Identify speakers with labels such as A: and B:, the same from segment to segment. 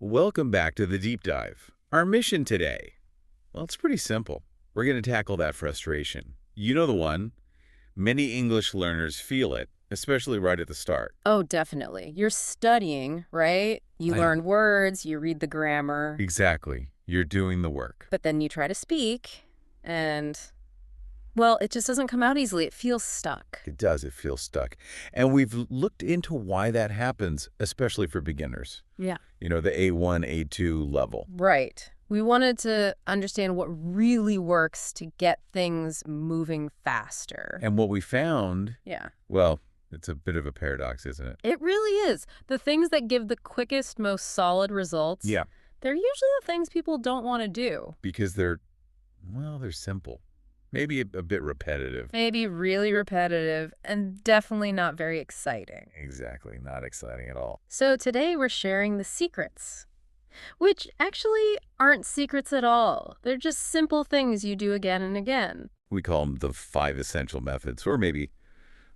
A: Welcome back to the deep dive. Our mission today, well, it's pretty simple. We're going to tackle that frustration. You know the one. Many English learners feel it, especially right at the start.
B: Oh, definitely. You're studying, right? You
A: I know.
B: learn words, you read the grammar,
A: Exactly. You're doing the work.
B: but then you try to speak, and, well, it just doesn't come out easily. It feels stuck.
A: It does. It feels stuck. And we've looked into why that happens, especially for beginners.
B: Yeah.
A: You know, the A1, A2 level.
B: Right. We wanted to understand what really works to get things moving faster.
A: And what we found,
B: Yeah.
A: well, it's a bit of a paradox, isn't it?
B: It really is. The things that give the quickest, most solid results,
A: Yeah.
B: they're usually the things people don't want to do.
A: Because they're simple. Maybe a bit repetitive.
B: Maybe really repetitive and definitely not very exciting.
A: Exactly. Not exciting at all.
B: So today we're sharing the secrets, which actually aren't secrets at all. They're just simple things you do again and again.
A: We call them the 5 essential methods, or maybe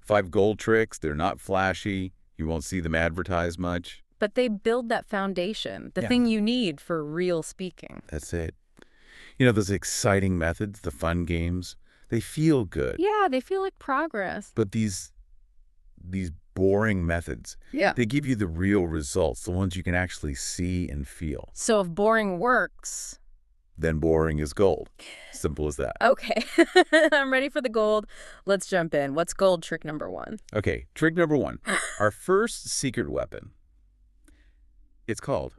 A: 5 gold tricks. They're not flashy. You won't see them advertised much.
B: But they build that foundation, the
A: Yeah.
B: thing you need for real speaking.
A: That's it. You know, those exciting methods, the fun games, they feel good.
B: Yeah, they feel like progress.
A: But these boring methods,
B: Yeah.
A: they give you the real results, the ones you can actually see and feel.
B: So if boring works,
A: Then boring is gold. Simple as that.
B: okay, I'm ready for the gold. Let's jump in. What's gold trick number 1?
A: Okay, trick number 1. Our first secret weapon. It's called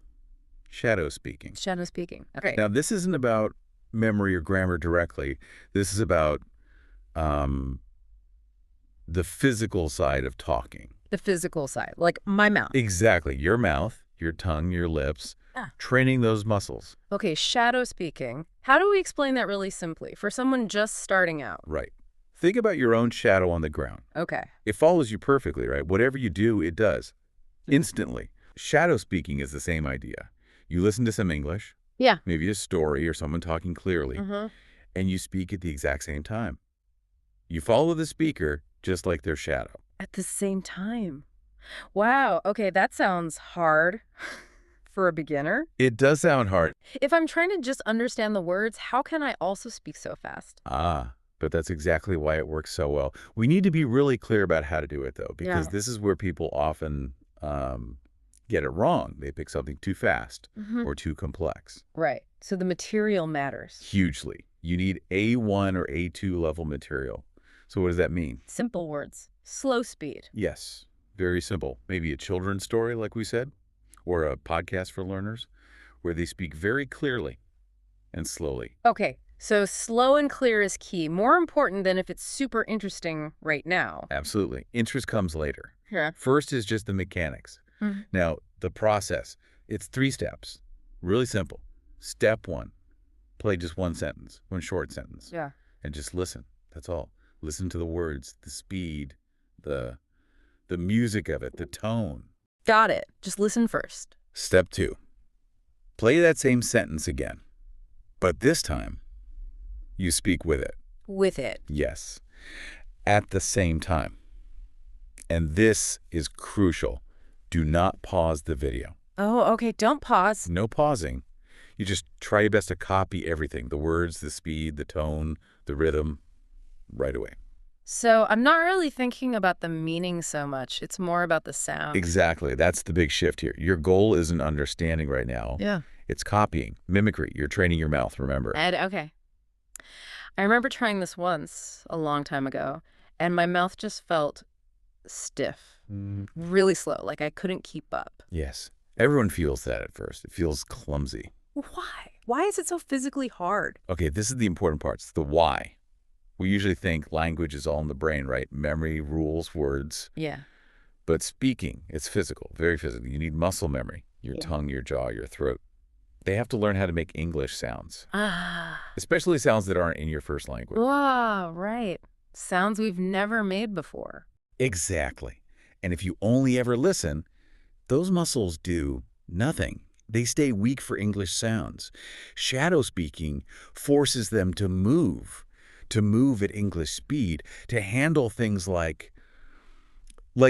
A: shadow speaking.
B: Shadow speaking. Okay.
A: Now, this isn't about memory or grammar directly. This is about the physical side of talking.
B: The physical side, like my mouth.
A: Exactly. Your mouth, your tongue, your lips, training those muscles.
B: Okay, shadow speaking. How do we explain that really simply for someone just starting out?
A: Right. Think about your own shadow on the ground.
B: Okay.
A: It follows you perfectly, right? Whatever you do, it does. Instantly. Shadow speaking is the same idea. You listen to some English,
B: Yeah.
A: maybe a story or someone talking clearly,
B: Mm-hmm.
A: and you speak at the exact same time. You follow the speaker just like their shadow.
B: At the same time. Wow. Okay, that sounds hard for a beginner.
A: It does sound hard.
B: If I'm trying to just understand the words, how can I also speak so fast?
A: But that's exactly why it works so well. We need to be really clear about how to do it, though, because
B: Yeah.
A: this is where people often get it wrong. They pick something too fast or too complex.
B: Right. So the material matters.
A: Hugely. You need A1 or A2 level material. So what does that mean?
B: Simple words. Slow speed.
A: Yes, very simple. Maybe a children's story, like we said, or a podcast for learners, where they speak very clearly and slowly.
B: Okay. So slow and clear is key. More important than if it's super interesting right now.
A: Absolutely. Interest comes later.
B: Yeah.
A: First is just the mechanics.
B: Mhm.
A: Now, the process, it's 3 steps. Really simple. Step 1, play just one sentence, one short sentence,
B: Yeah.
A: and just listen. That's all. Listen to the words, the speed, the music of it, the tone.
B: Got it. Just listen first.
A: Step 2, play that same sentence again, but this time you speak with it.
B: With it.
A: Yes, at the same time. And this is crucial. Do not pause the video.
B: Oh, okay. Don't pause.
A: No pausing. You just try your best to copy everything, the words, the speed, the tone, the rhythm, right away.
B: So I'm not really thinking about the meaning so much. It's more about the sound.
A: Exactly. That's the big shift here. Your goal isn't understanding right now.
B: Yeah.
A: It's copying, mimicry. You're training your mouth, remember?
B: Okay. I remember trying this once a long time ago, and my mouth just felt stiff, really slow, like I couldn't keep up.
A: Yes. Everyone feels that at first. It feels clumsy.
B: Why? Why is it so physically hard?
A: Okay, this is the important part. It's the why. We usually think language is all in the brain, right? Memory, rules, words.
B: Yeah.
A: But speaking, it's physical, very physical. You need muscle memory, your tongue, your jaw, your throat. They have to learn how to make English sounds, especially sounds that aren't in your first language.
B: Wow, right. Sounds we've never made before.
A: Exactly. And if you only ever listen, those muscles do nothing. They stay weak for English sounds. Shadow speaking forces them to move at English speed, to handle things like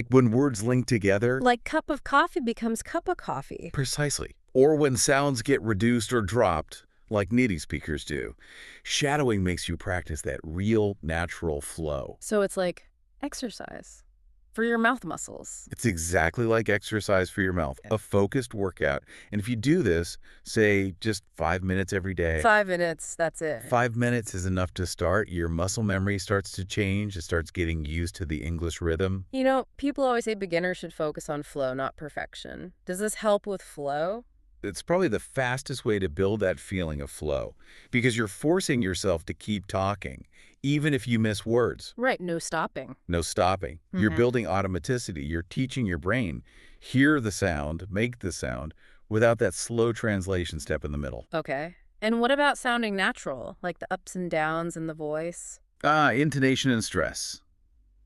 A: when words link together.
B: Like cup of coffee becomes cup of coffee.
A: Precisely. Or when sounds get reduced or dropped, like native speakers do. Shadowing makes you practice that real, natural flow.
B: So it's like exercise for your mouth muscles.
A: It's exactly like exercise for your mouth, a focused workout. And if you do this, say, just 5 minutes every day,
B: 5 minutes, that's it.
A: 5 minutes is enough to start. Your muscle memory starts to change. It starts getting used to the English rhythm.
B: You know, people always say beginners should focus on flow, not perfection. Does this help with flow?
A: It's probably the fastest way to build that feeling of flow because you're forcing yourself to keep talking, even if you miss words.
B: Right, no stopping.
A: No stopping. You're building automaticity. You're teaching your brain, hear the sound, make the sound, without that slow translation step in the middle.
B: Okay. And what about sounding natural, like the ups and downs in the voice?
A: Intonation and stress.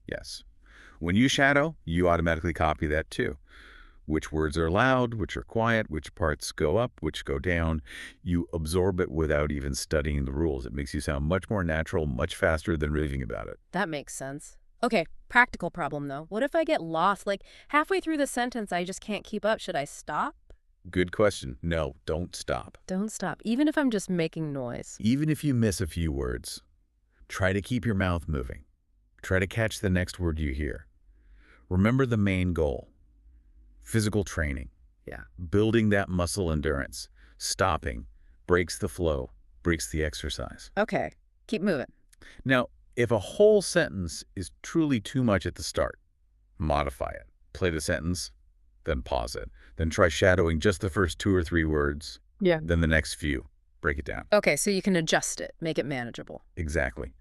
A: Yes. When you shadow, you automatically copy that too. Which words are loud, which are quiet, which parts go up, which go down. You absorb it without even studying the rules. It makes you sound much more natural, much faster than raving about it.
B: That makes sense. Okay, practical problem though. What if I get lost? Like halfway through the sentence, I just can't keep up. Should I stop?
A: Good question. No, don't stop.
B: Don't stop, even if I'm just making noise.
A: Even if you miss a few words, try to keep your mouth moving. Try to catch the next word you hear. Remember the main goal. Physical training.
B: Yeah.
A: Building that muscle endurance. Stopping breaks the flow, breaks the exercise.
B: Okay, keep moving.
A: Now, if a whole sentence is truly too much at the start, modify it. Play the sentence, then pause it. Then try shadowing just the first 2 or 3 words,
B: Yeah.
A: then the next few. Break it down.
B: Okay, so you can adjust it, make it manageable.
A: Exactly.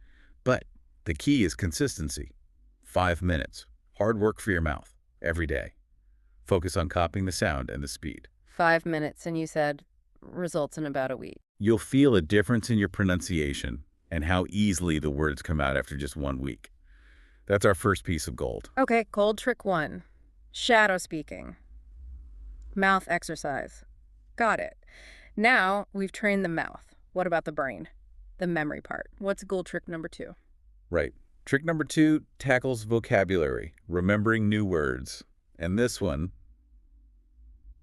A: But the key is consistency. 5 minutes. Hard work for your mouth every day. Focus on copying the sound and the speed.
B: 5 minutes, and you said results in about a week.
A: You'll feel a difference in your pronunciation and how easily the words come out after just 1 week. That's our first piece of gold.
B: Okay, cold trick 1. Shadow speaking. Mouth exercise. Got it. Now we've trained the mouth. What about the brain? The memory part. What's gold trick number 2?
A: Right. Trick number 2 tackles vocabulary, remembering new words. And this one,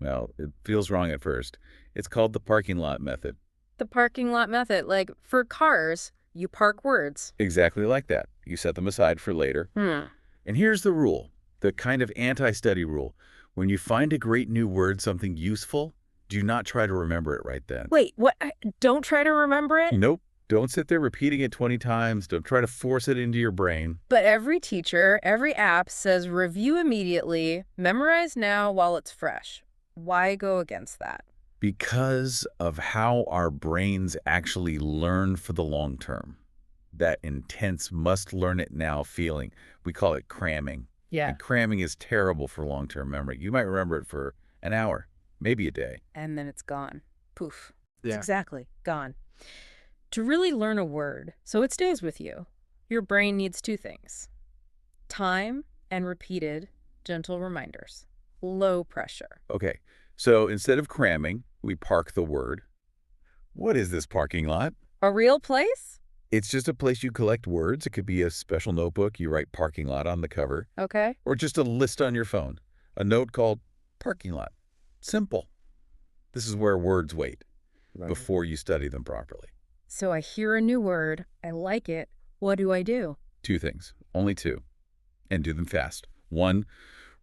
A: well, it feels wrong at first. It's called the parking lot method.
B: The parking lot method. Like, for cars, you park words.
A: Exactly like that. You set them aside for later. And here's the rule, the kind of anti-study rule. When you find a great new word, something useful, do not try to remember it right then.
B: Wait, what? Don't try to remember it?
A: Nope. Don't sit there repeating it 20 times. Don't try to force it into your brain.
B: But every teacher, every app says review immediately, memorize now while it's fresh. Why go against that?
A: Because of how our brains actually learn for the long term. That intense must-learn-it-now feeling. We call it cramming.
B: Yeah.
A: And cramming is terrible for long-term memory. You might remember it for an hour, maybe a day.
B: And then it's gone. Poof.
A: Yeah.
B: Exactly. Gone. To really learn a word, so it stays with you, your brain needs 2 things. Time and repeated, gentle reminders. Low pressure.
A: Okay, so instead of cramming, we park the word. What is this parking lot?
B: A real place?
A: It's just a place you collect words. It could be a special notebook. You write parking lot on the cover.
B: Okay.
A: Or just a list on your phone. A note called parking lot. Simple. This is where words wait before you study them properly.
B: So I hear a new word, I like it, what do I do?
A: 2 things, only 2, and do them fast. 1,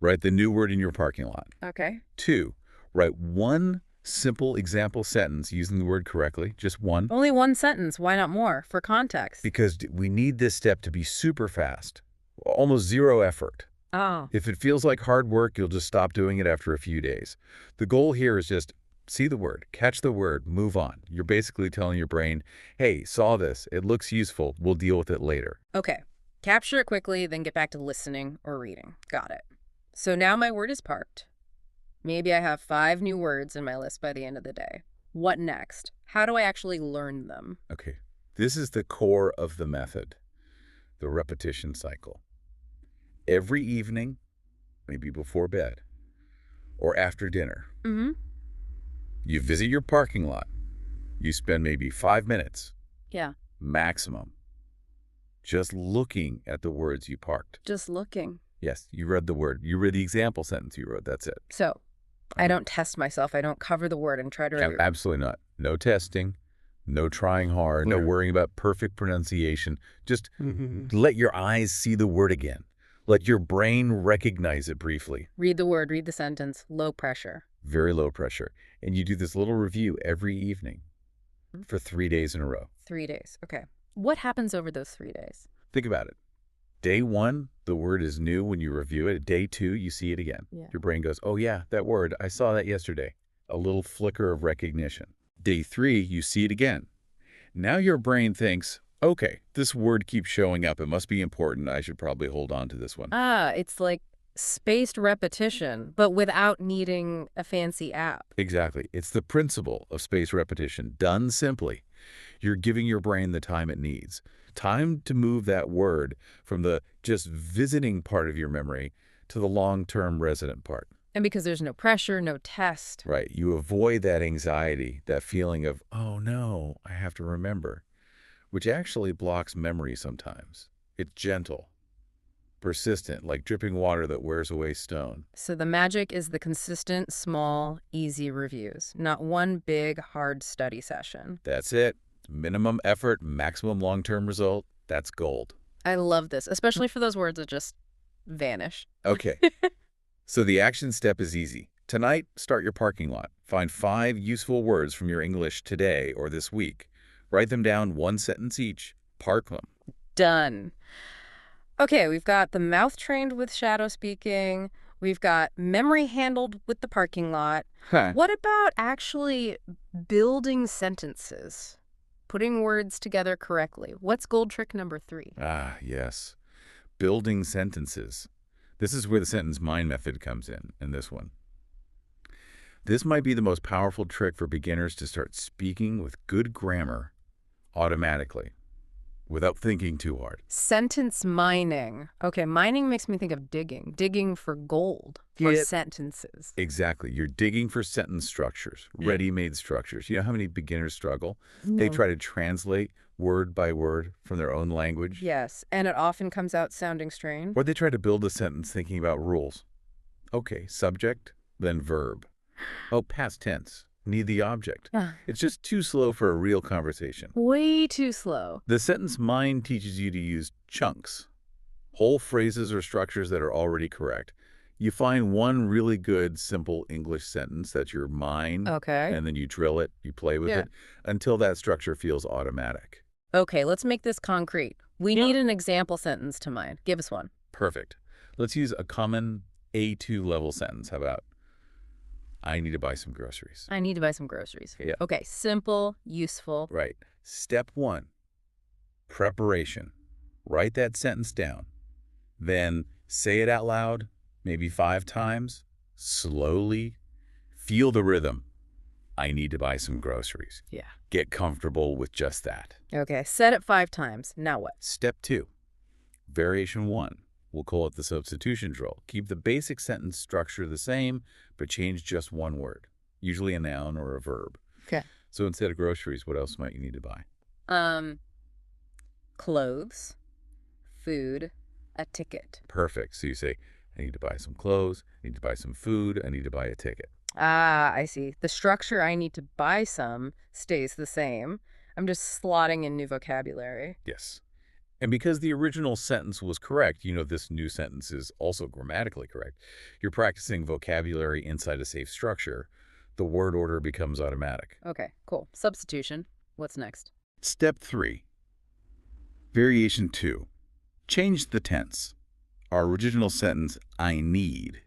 A: write the new word in your parking lot.
B: Okay.
A: 2, write 1 simple example sentence using the word correctly, just 1.
B: Only 1 sentence, why not more? For context.
A: Because we need this step to be super fast, almost 0 effort.
B: Oh.
A: If it feels like hard work, you'll just stop doing it after a few days. The goal here is just see the word, catch the word, move on. You're basically telling your brain, hey, saw this, it looks useful, we'll deal with it later.
B: Okay. Capture it quickly, then get back to listening or reading. Got it. So now my word is parked. Maybe I have 5 new words in my list by the end of the day. What next? How do I actually learn them?
A: Okay, this is the core of the method, the repetition cycle. Every evening, maybe before bed, or after dinner, you visit your parking lot. You spend maybe 5 minutes,
B: Yeah.
A: maximum, just looking at the words you parked.
B: Just looking.
A: Yes, you read the word. You read the example sentence you wrote. That's it.
B: So, I don't test myself. I don't cover the word and try to remember.
A: Absolutely not. No testing, no trying hard, no worrying about perfect pronunciation. Just let your eyes see the word again. Let your brain recognize it briefly.
B: Read the word, read the sentence, low pressure.
A: Very low pressure. And you do this little review every evening for 3 days in a row.
B: 3 days. Okay. What happens over those 3 days?
A: Think about it. Day 1, the word is new when you review it. Day 2, you see it again.
B: Yeah.
A: Your brain goes, oh yeah, that word, I saw that yesterday. A little flicker of recognition. Day 3, you see it again. Now your brain thinks, okay, this word keeps showing up. It must be important. I should probably hold on to this one.
B: It's like spaced repetition, but without needing a fancy app.
A: Exactly. It's the principle of spaced repetition, done simply. You're giving your brain the time it needs. Time to move that word from the just visiting part of your memory to the long-term resident part.
B: And because there's no pressure, no test.
A: Right. You avoid that anxiety, that feeling of, oh no, I have to remember, which actually blocks memory sometimes. It's gentle, persistent, like dripping water that wears away stone.
B: So the magic is the consistent, small, easy reviews, not one big, hard study session.
A: That's it. Minimum effort, maximum long-term result. That's gold.
B: I love this, especially for those words that just vanish.
A: Okay. So the action step is easy. Tonight, start your parking lot. Find 5 useful words from your English today or this week. Write them down, 1 sentence each. Park them.
B: Done. Okay, we've got the mouth trained with shadow speaking. We've got memory handled with the parking lot. What about actually building sentences? Putting words together correctly. What's gold trick number 3?
A: Ah, yes. Building sentences. This is where the sentence mind method comes in this one. This might be the most powerful trick for beginners to start speaking with good grammar automatically, without thinking too hard.
B: Sentence mining. Okay, mining makes me think of digging. Digging for gold, for sentences.
A: Exactly. You're digging for sentence structures, ready-made structures. You know how many beginners struggle?
B: No.
A: They try to translate word by word from their own language.
B: Yes, and it often comes out sounding strange.
A: Or they try to build a sentence thinking about rules. Okay, subject, then verb. Oh, past tense. Need the object. It's just too slow for a real conversation.
B: Way too slow.
A: The sentence mind teaches you to use chunks, whole phrases or structures that are already correct. You find one really good, simple English sentence that's your mind,
B: Okay.
A: and then you drill it, you play with it, until that structure feels automatic.
B: Okay, let's make this concrete. We need an example sentence to mind. Give us one.
A: Perfect. Let's use a common A2 level sentence. How about, I need to buy some groceries.
B: I need to buy some groceries.
A: Yeah.
B: Okay, simple, useful.
A: Right. Step 1, preparation. Write that sentence down. Then say it out loud, maybe 5 times, slowly. Feel the rhythm. I need to buy some groceries.
B: Yeah.
A: Get comfortable with just that.
B: Okay, said it 5 times. Now what?
A: Step 2, variation 1. We'll call it the substitution drill. Keep the basic sentence structure the same, but change just one word, usually a noun or a verb.
B: Okay.
A: So instead of groceries, what else might you need to buy?
B: Clothes, food, a ticket.
A: Perfect. So you say, I need to buy some clothes, I need to buy some food, I need to buy a ticket.
B: Ah, I see. The structure I need to buy some stays the same. I'm just slotting in new vocabulary.
A: Yes. And because the original sentence was correct, you know this new sentence is also grammatically correct. You're practicing vocabulary inside a safe structure. The word order becomes automatic.
B: Okay, cool. Substitution. What's next?
A: Step 3, variation 2. Change the tense. Our original sentence, I need,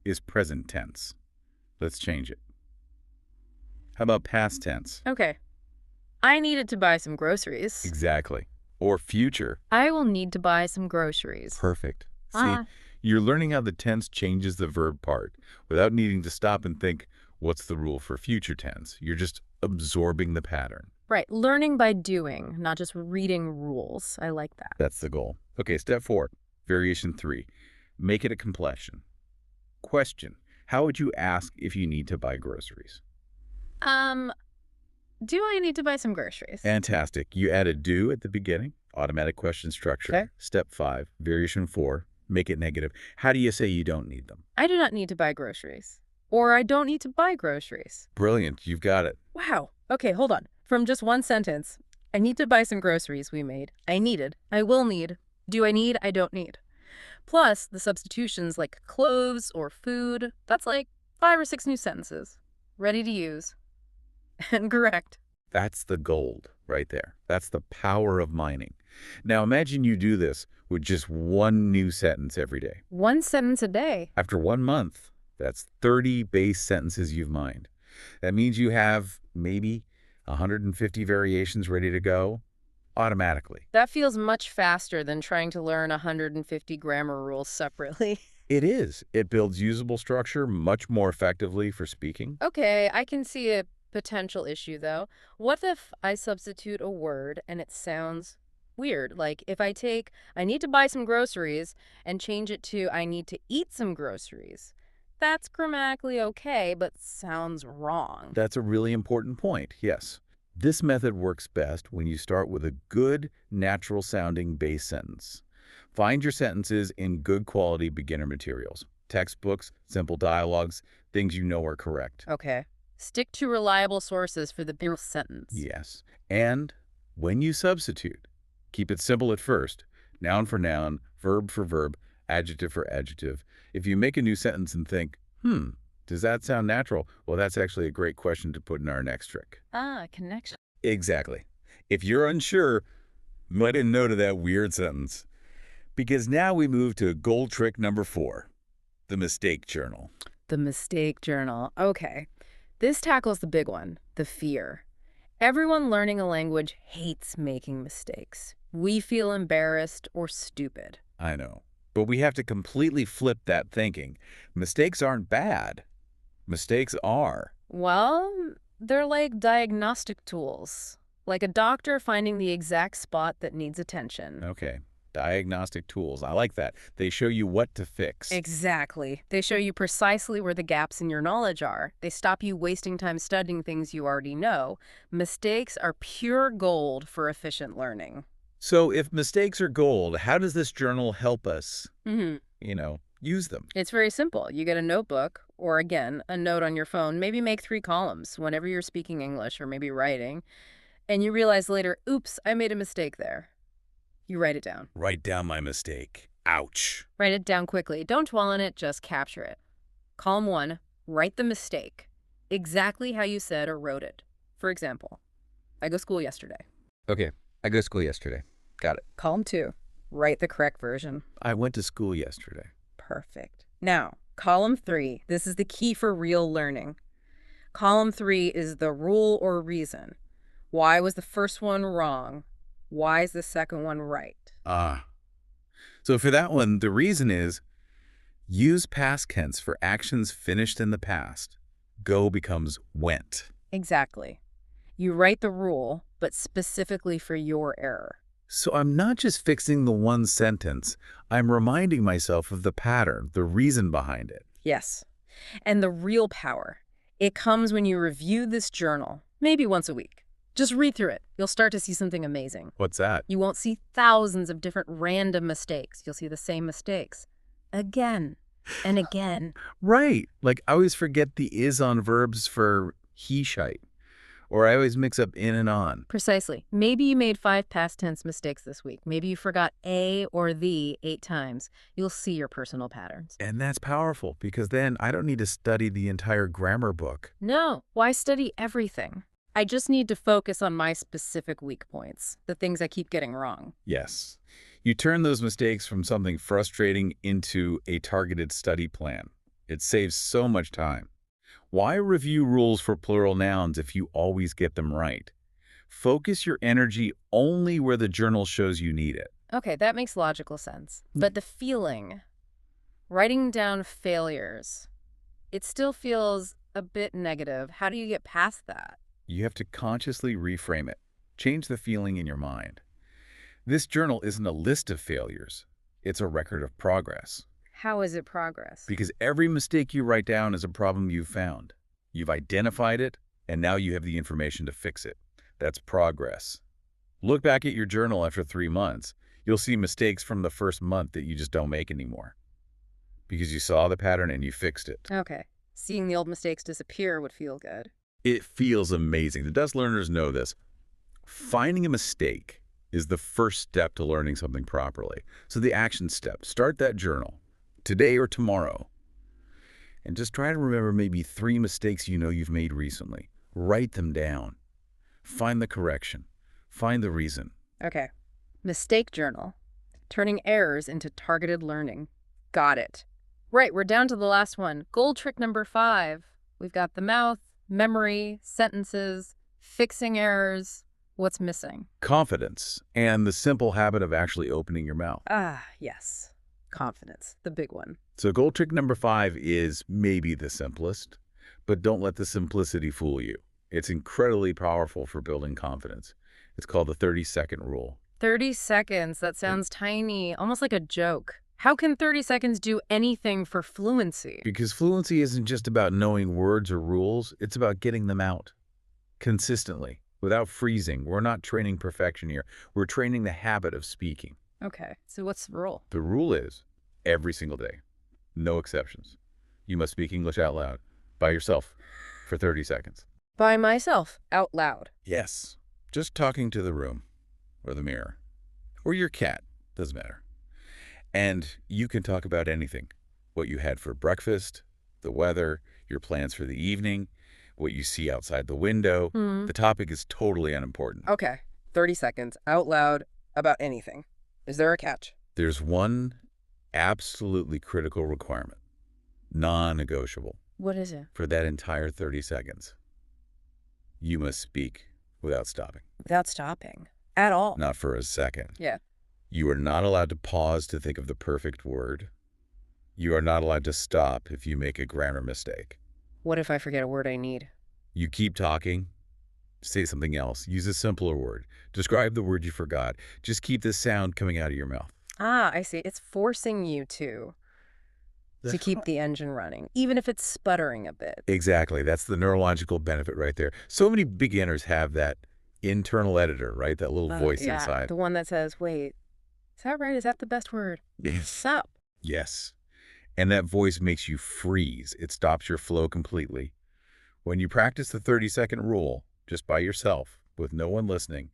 A: is present tense. Let's change it. How about past tense?
B: Okay. I needed to buy some groceries.
A: Exactly. Or future.
B: I will need to buy some groceries.
A: Perfect. See, you're learning how the tense changes the verb part without needing to stop and think, what's the rule for future tense? You're just absorbing the pattern.
B: Right. Learning by doing, not just reading rules. I like that.
A: That's the goal. Okay, step 4, variation 3. Make it a completion. Question. How would you ask if you need to buy groceries?
B: Do I need to buy some groceries?
A: Fantastic. You add a do at the beginning, automatic question structure.
B: Okay.
A: Step 5, variation 4, make it negative. How do you say you don't need them?
B: I do not need to buy groceries. Or I don't need to buy groceries.
A: Brilliant. You've got it.
B: Wow. Okay, hold on. From just one sentence. I need to buy some groceries we made. I needed. I will need. Do I need? I don't need. Plus, the substitutions like clothes or food, that's like 5 or 6 new sentences. Ready to use. And correct.
A: That's the gold right there. That's the power of mining. Now imagine you do this with just one new sentence every day.
B: One sentence a day.
A: After 1 month, that's 30 base sentences you've mined. That means you have maybe 150 variations ready to go automatically.
B: That feels much faster than trying to learn 150 grammar rules separately.
A: It is. It builds usable structure much more effectively for speaking.
B: Okay, I can see a potential issue though. What if I substitute a word and it sounds weird? Like if I take I need to buy some groceries and change it to I need to eat some groceries. That's grammatically okay, but sounds wrong.
A: That's a really important point, yes. This method works best when you start with a good, natural-sounding base sentence. Find your sentences in good quality beginner materials. Textbooks, simple dialogues, things you know are correct.
B: Okay. Stick to reliable sources for the base sentence.
A: Yes. And when you substitute, keep it simple at first. Noun for noun, verb for verb, adjective for adjective. If you make a new sentence and think, does that sound natural? Well, that's actually a great question to put in our next trick.
B: Ah, connection.
A: Exactly. If you're unsure, let it know to that weird sentence. Because now we move to gold trick number 4, the mistake journal.
B: The mistake journal. Okay. This tackles the big one, the fear. Everyone learning a language hates making mistakes. We feel embarrassed or stupid.
A: I know. But we have to completely flip that thinking. Mistakes aren't bad. Mistakes are.
B: Well, they're like diagnostic tools. Like a doctor finding the exact spot that needs attention.
A: Okay. Diagnostic tools. I like that. They show you what to fix.
B: Exactly. They show you precisely where the gaps in your knowledge are. They stop you wasting time studying things you already know. Mistakes are pure gold for efficient learning.
A: So if mistakes are gold, how does this journal help us,
B: Mm-hmm.
A: use them?
B: It's very simple. You get a notebook, or again, a note on your phone. Maybe make 3 columns whenever you're speaking English or maybe writing. And you realize later, oops, I made a mistake there. You write it down.
A: Write down my mistake. Ouch.
B: Write it down quickly. Don't dwell on it, just capture it. Column 1, write the mistake. Exactly how you said or wrote it. For example, I go to school yesterday.
A: Okay. I go to school yesterday. Got it.
B: Column 2, write the correct version.
A: I went to school yesterday.
B: Perfect. Now, column 3, this is the key for real learning. Column 3 is the rule or reason. Why was the first one wrong? Why is the second one right?
A: So for that one, the reason is use past tense for actions finished in the past. Go becomes went.
B: Exactly. You write the rule, but specifically for your error.
A: So I'm not just fixing the one sentence. I'm reminding myself of the pattern, the reason behind it.
B: Yes. And the real power, it comes when you review this journal, maybe once a week. Just read through it. You'll start to see something amazing.
A: What's that?
B: You won't see thousands of different random mistakes. You'll see the same mistakes again and again.
A: Right. Like I always forget the is on verbs for he shite. Or I always mix up in and on.
B: Precisely. Maybe you made 5 past tense mistakes this week. Maybe you forgot a or the 8 times. You'll see your personal patterns.
A: And that's powerful because then I don't need to study the entire grammar book.
B: No. Why study everything? I just need to focus on my specific weak points, the things I keep getting wrong.
A: Yes. You turn those mistakes from something frustrating into a targeted study plan. It saves so much time. Why review rules for plural nouns if you always get them right? Focus your energy only where the journal shows you need it.
B: Okay, that makes logical sense. But the feeling, writing down failures, it still feels a bit negative. How do you get past that?
A: You have to consciously reframe it. Change the feeling in your mind. This journal isn't a list of failures. It's a record of progress.
B: How is it progress?
A: Because every mistake you write down is a problem you've found. You've identified it, and now you have the information to fix it. That's progress. Look back at your journal after 3 months. You'll see mistakes from the first month that you just don't make anymore. Because you saw the pattern and you fixed it.
B: Okay. Seeing the old mistakes disappear would feel good.
A: It feels amazing. The best learners know this. Finding a mistake is the first step to learning something properly. So the action step, start that journal today or tomorrow. And just try to remember maybe 3 mistakes you know you've made recently. Write them down. Find the correction. Find the reason.
B: Okay. Mistake journal. Turning errors into targeted learning. Got it. Right, we're down to the last one. Gold trick number 5. We've got the mouth, memory, sentences, fixing errors. What's missing?
A: Confidence and the simple habit of actually opening your mouth.
B: Ah, yes. Confidence, the big one.
A: So goal trick number 5 is maybe the simplest, but don't let the simplicity fool you. It's incredibly powerful for building confidence. It's called the 30-second rule.
B: 30 seconds, that sounds tiny, almost like a joke. How can 30 seconds do anything for fluency?
A: Because fluency isn't just about knowing words or rules, it's about getting them out consistently, without freezing. We're not training perfection here. We're training the habit of speaking.
B: Okay, so what's the rule?
A: The rule is every single day, no exceptions. You must speak English out loud by yourself for 30 seconds.
B: By myself, out loud.
A: Yes, just talking to the room or the mirror or your cat, doesn't matter. And you can talk about anything, what you had for breakfast, the weather, your plans for the evening, what you see outside the window. The topic is totally unimportant.
B: Okay, 30 seconds, out loud, about anything. Is there a catch?
A: There's one absolutely critical requirement, non-negotiable,
B: What is it?
A: for that entire 30 seconds. You must speak without stopping.
B: Without stopping. At all.
A: Not for a second.
B: Yeah.
A: You are not allowed to pause to think of the perfect word. You are not allowed to stop if you make a grammar mistake.
B: What if I forget a word I need?
A: You keep talking, say something else, use a simpler word, describe the word you forgot. Just keep the sound coming out of your mouth.
B: Ah, I see. It's forcing you to keep the engine running, even if it's sputtering a bit.
A: Exactly. That's the neurological benefit right there. So many beginners have that internal editor, right? That little voice
B: Yeah,
A: inside.
B: the one that says, wait, is that right? Is that the best word?
A: Yes.
B: Sup?
A: Yes. And that voice makes you freeze. It stops your flow completely. When you practice the 30-second rule, just by yourself, with no one listening,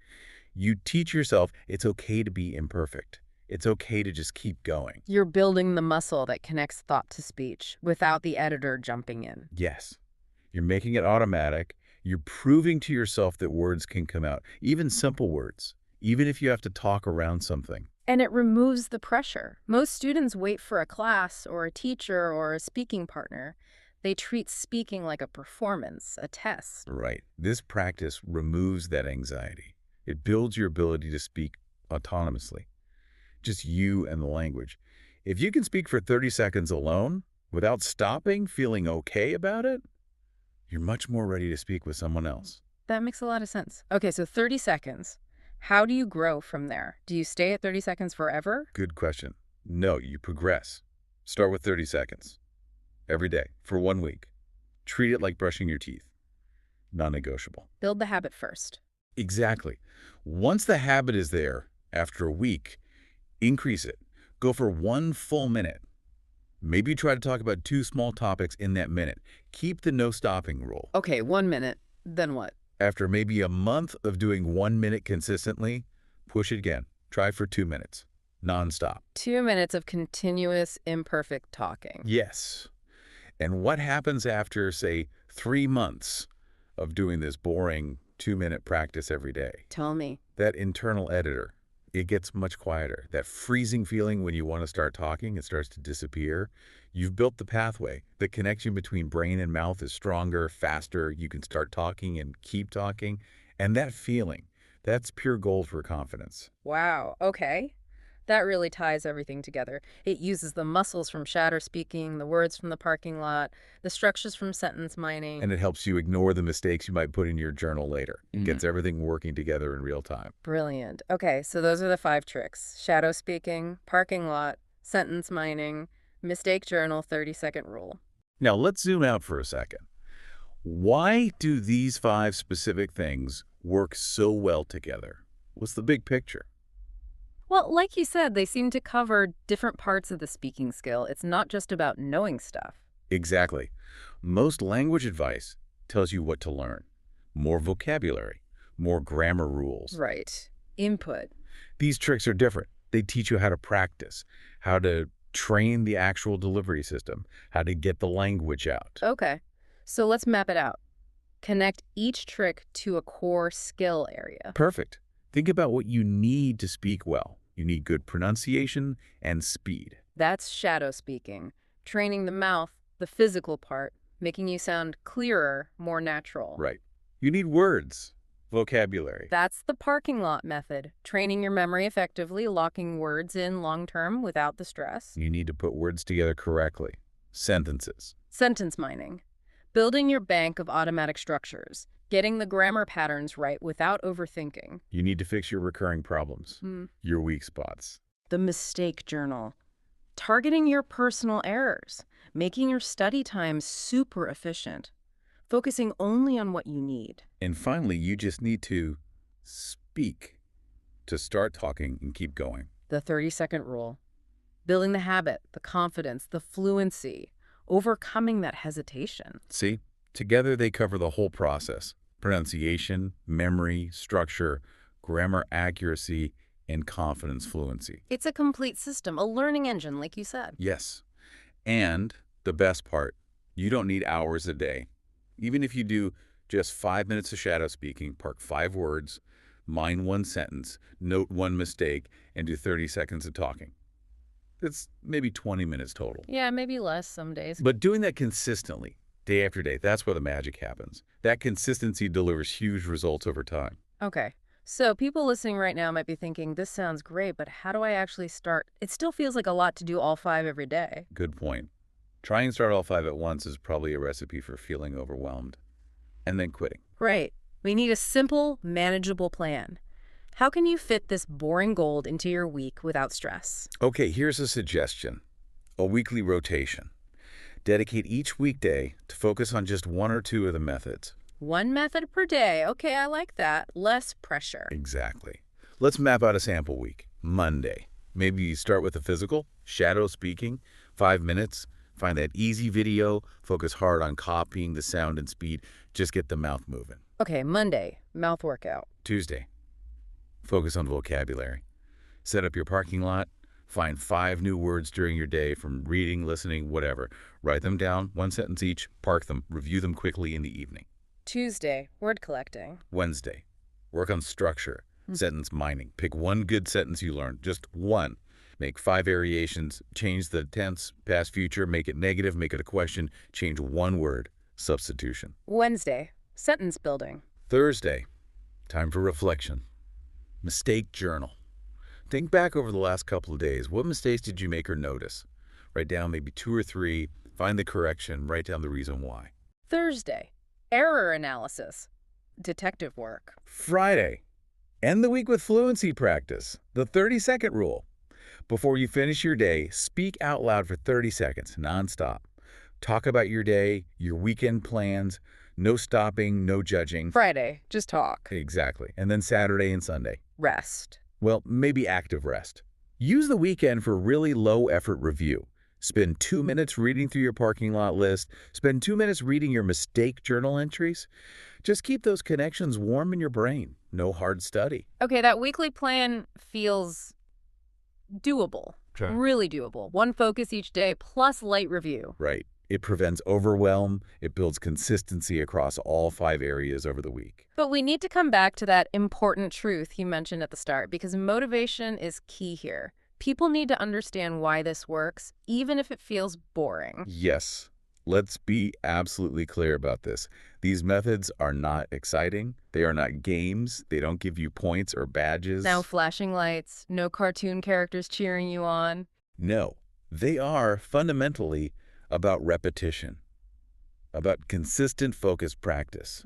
A: you teach yourself it's okay to be imperfect. It's okay to just keep going.
B: You're building the muscle that connects thought to speech without the editor jumping in.
A: Yes. You're making it automatic. You're proving to yourself that words can come out, even simple words, even if you have to talk around something.
B: And it removes the pressure. Most students wait for a class or a teacher or a speaking partner. They treat speaking like a performance, a test.
A: Right. This practice removes that anxiety. It builds your ability to speak autonomously. Just you and the language. If you can speak for 30 seconds alone, without stopping, feeling okay about it, you're much more ready to speak with someone else.
B: That makes a lot of sense. Okay, so 30 seconds. How do you grow from there? Do you stay at 30 seconds forever?
A: Good question. No, you progress. Start with 30 seconds. Every day, for 1 week. Treat it like brushing your teeth. Non-negotiable.
B: Build the habit first.
A: Exactly. Once the habit is there, after a week, increase it. Go for 1 full minute. Maybe try to talk about 2 small topics in that minute. Keep the no stopping rule.
B: Okay, 1 minute. Then what?
A: After maybe a month of doing 1 minute consistently, push it again. Try for 2 minutes, nonstop.
B: 2 minutes of continuous, imperfect talking.
A: Yes. And what happens after, say, 3 months of doing this boring 2-minute practice every day?
B: Tell me.
A: That internal editor, it gets much quieter. That freezing feeling when you want to start talking, it starts to disappear. You've built the pathway. The connection between brain and mouth is stronger, faster. You can start talking and keep talking. And that feeling, that's pure gold for confidence.
B: Wow, okay. That really ties everything together. It uses the muscles from shatter speaking, the words from the parking lot, the structures from sentence mining.
A: And it helps you ignore the mistakes you might put in your journal later. It gets everything working together in real time.
B: Brilliant. Okay, so those are the 5 tricks. Shadow speaking, parking lot, sentence mining, mistake journal, 30-second rule.
A: Now, let's zoom out for a second. Why do these 5 specific things work so well together? What's the big picture?
B: Well, like you said, they seem to cover different parts of the speaking skill. It's not just about knowing stuff.
A: Exactly. Most language advice tells you what to learn. More vocabulary, more grammar rules.
B: Right. Input.
A: These tricks are different. They teach you how to practice, how to train the actual delivery system, how to get the language out.
B: Okay. So let's map it out. Connect each trick to a core skill area.
A: Perfect. Think about what you need to speak well. You need good pronunciation and speed.
B: That's shadow speaking. Training the mouth, the physical part, making you sound clearer, more natural.
A: Right. You need words, vocabulary.
B: That's the parking lot method. Training your memory effectively, locking words in long-term without the stress.
A: You need to put words together correctly. Sentences.
B: Sentence mining. Building your bank of automatic structures. Getting the grammar patterns right without overthinking.
A: You need to fix your recurring problems, your weak spots.
B: The mistake journal. Targeting your personal errors. Making your study time super efficient. Focusing only on what you need.
A: And finally, you just need to speak to start talking and keep going.
B: The 30-second rule. Building the habit, the confidence, the fluency. Overcoming that hesitation.
A: See? Together they cover the whole process. Pronunciation, memory, structure, grammar accuracy, and confidence fluency.
B: It's a complete system, a learning engine, like you said.
A: Yes. And the best part, you don't need hours a day. Even if you do just 5 minutes of shadow speaking, park 5 words, mine 1 sentence, note 1 mistake, and do 30 seconds of talking. That's maybe 20 minutes total.
B: Yeah, maybe less some days.
A: But doing that consistently, day after day, that's where the magic happens. That consistency delivers huge results over time.
B: Okay. So people listening right now might be thinking, this sounds great, but how do I actually start? It still feels like a lot to do all 5 every day.
A: Good point. Trying to start all 5 at once is probably a recipe for feeling overwhelmed and then quitting.
B: Right. We need a simple, manageable plan. How can you fit this boring gold into your week without stress?
A: Okay, here's a suggestion. A weekly rotation. Dedicate each weekday to focus on just 1 or 2 of the methods.
B: 1 method per day. Okay, I like that. Less pressure.
A: Exactly. Let's map out a sample week. Monday. Maybe you start with the physical, shadow speaking, 5 minutes. Find that easy video, focus hard on copying the sound and speed, just get the mouth moving.
B: Okay, Monday, mouth workout.
A: Tuesday, focus on vocabulary. Set up your parking lot, find 5 new words during your day from reading, listening, whatever. Write them down, 1 sentence each, park them, review them quickly in the evening.
B: Tuesday, word collecting.
A: Wednesday, work on structure, sentence mining. Pick 1 good sentence you learned, just 1. Make 5 variations, change the tense, past, future, make it negative, make it a question, change 1 word, substitution.
B: Wednesday, sentence building.
A: Thursday, time for reflection. Mistake journal. Think back over the last couple of days. What mistakes did you make or notice? Write down maybe 2 or 3, find the correction, write down the reason why.
B: Thursday, error analysis. Detective work.
A: Friday, end the week with fluency practice. The 30-second rule. Before you finish your day, speak out loud for 30 seconds, nonstop. Talk about your day, your weekend plans, no stopping, no judging.
B: Friday, just talk.
A: Exactly. And then Saturday and Sunday.
B: Rest.
A: Well, maybe active rest. Use the weekend for really low-effort review. Spend 2 minutes reading through your parking lot list. Spend 2 minutes reading your mistake journal entries. Just keep those connections warm in your brain. No hard study.
B: Okay, that weekly plan feels doable.
A: Sure.
B: Really doable. 1 focus each day plus light review.
A: Right. It prevents overwhelm. It builds consistency across all 5 areas over the week.
B: But we need to come back to that important truth you mentioned at the start, because motivation is key here. People need to understand why this works, even if it feels boring.
A: Yes. Let's be absolutely clear about this. These methods are not exciting. They are not games. They don't give you points or badges.
B: No flashing lights, no cartoon characters cheering you on.
A: No. They are fundamentally about repetition, about consistent focused practice.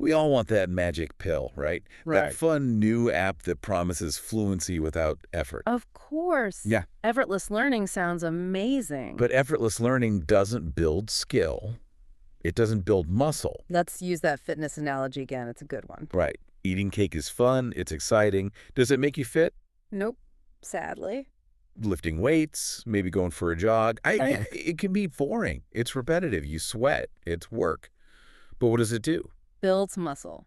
A: We all want that magic pill, right? That fun new app that promises fluency without effort.
B: Of course.
A: Yeah.
B: Effortless learning sounds amazing.
A: But effortless learning doesn't build skill. It doesn't build muscle.
B: Let's use that fitness analogy again. It's a good one.
A: Right. Eating cake is fun. It's exciting. Does it make you fit?
B: Nope. Sadly.
A: lifting weights, maybe going for a jog.
B: Thanks.
A: It can be boring. It's repetitive. You sweat. It's work. But what does it do?
B: Builds muscle,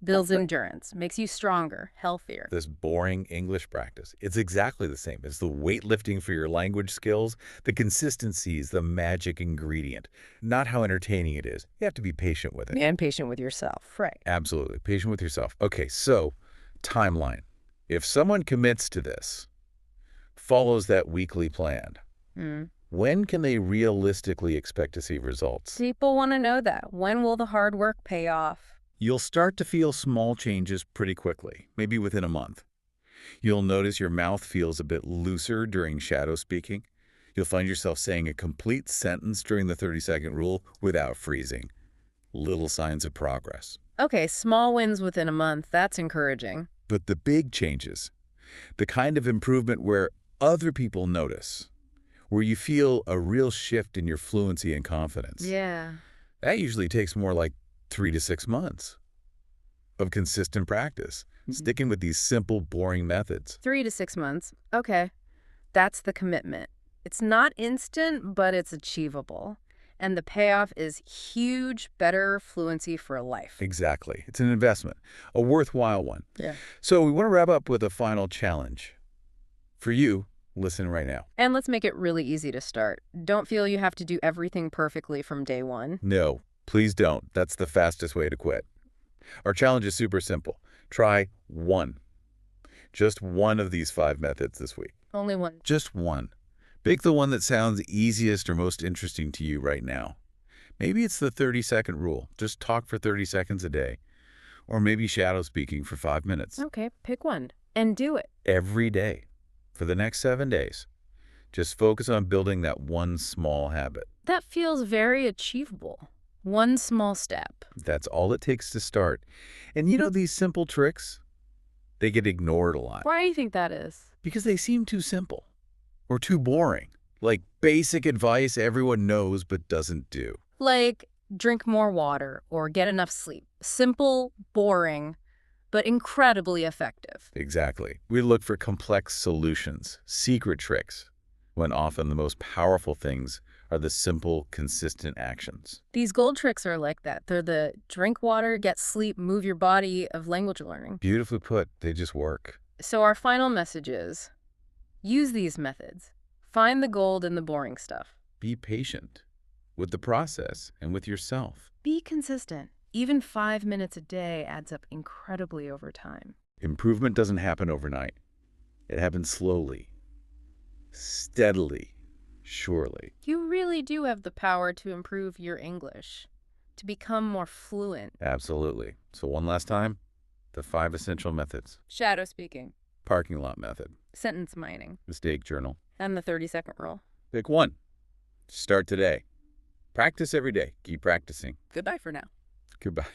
B: builds endurance, makes you stronger, healthier.
A: This boring English practice. It's exactly the same. It's the weightlifting for your language skills. The consistency is the magic ingredient, not how entertaining it is. You have to be patient with it.
B: And patient with yourself, right?
A: Absolutely. Patient with yourself. Okay, so timeline. If someone commits to this, follows that weekly plan,
B: Mm.
A: when can they realistically expect to see results?
B: People want to know that. When will the hard work pay off?
A: You'll start to feel small changes pretty quickly, maybe within a month. You'll notice your mouth feels a bit looser during shadow speaking. You'll find yourself saying a complete sentence during the 30-second rule without freezing. Little signs of progress.
B: Okay, small wins within a month. That's encouraging.
A: But the big changes, the kind of improvement where other people notice, where you feel a real shift in your fluency and confidence,
B: Yeah.
A: that usually takes more like 3 to 6 months of consistent practice, sticking with these simple, boring methods.
B: 3 to 6 months. Okay. That's the commitment. It's not instant, but it's achievable. And the payoff is huge, better fluency for life.
A: Exactly. It's an investment, a worthwhile one.
B: Yeah.
A: So we want to wrap up with a final challenge. For you, listen right now.
B: And let's make it really easy to start. Don't feel you have to do everything perfectly from day one.
A: No, please don't. That's the fastest way to quit. Our challenge is super simple. Try one. Just one of these 5 methods this week.
B: Only one.
A: Just one. Pick the one that sounds easiest or most interesting to you right now. Maybe it's the 30-second rule. Just talk for 30 seconds a day. Or maybe shadow speaking for 5 minutes.
B: Okay, pick one and do it.
A: Every day. For the next 7 days. Just focus on building that one small habit.
B: That feels very achievable. One small step.
A: That's all it takes to start. And you know these simple tricks? They get ignored a lot.
B: Why do you think that is?
A: Because they seem too simple. Or too boring. Like basic advice everyone knows but doesn't do.
B: Like, drink more water or get enough sleep. Simple, boring, but incredibly effective.
A: Exactly. We look for complex solutions, secret tricks, when often the most powerful things are the simple, consistent actions.
B: These gold tricks are like that. They're the drink water, get sleep, move your body of language learning.
A: Beautifully put. They just work.
B: So our final message is, use these methods. Find the gold in the boring stuff.
A: Be patient with the process and with yourself.
B: Be consistent. Even 5 minutes a day adds up incredibly over time.
A: Improvement doesn't happen overnight. It happens slowly, steadily, surely.
B: You really do have the power to improve your English, to become more fluent.
A: Absolutely. So one last time, the 5 essential methods.
B: Shadow speaking,
A: Parking lot method,
B: sentence mining,
A: mistake journal.
B: and the 30-second rule.
A: Pick one. Start today. Practice every day. Keep practicing.
B: Goodbye for now.
A: Goodbye.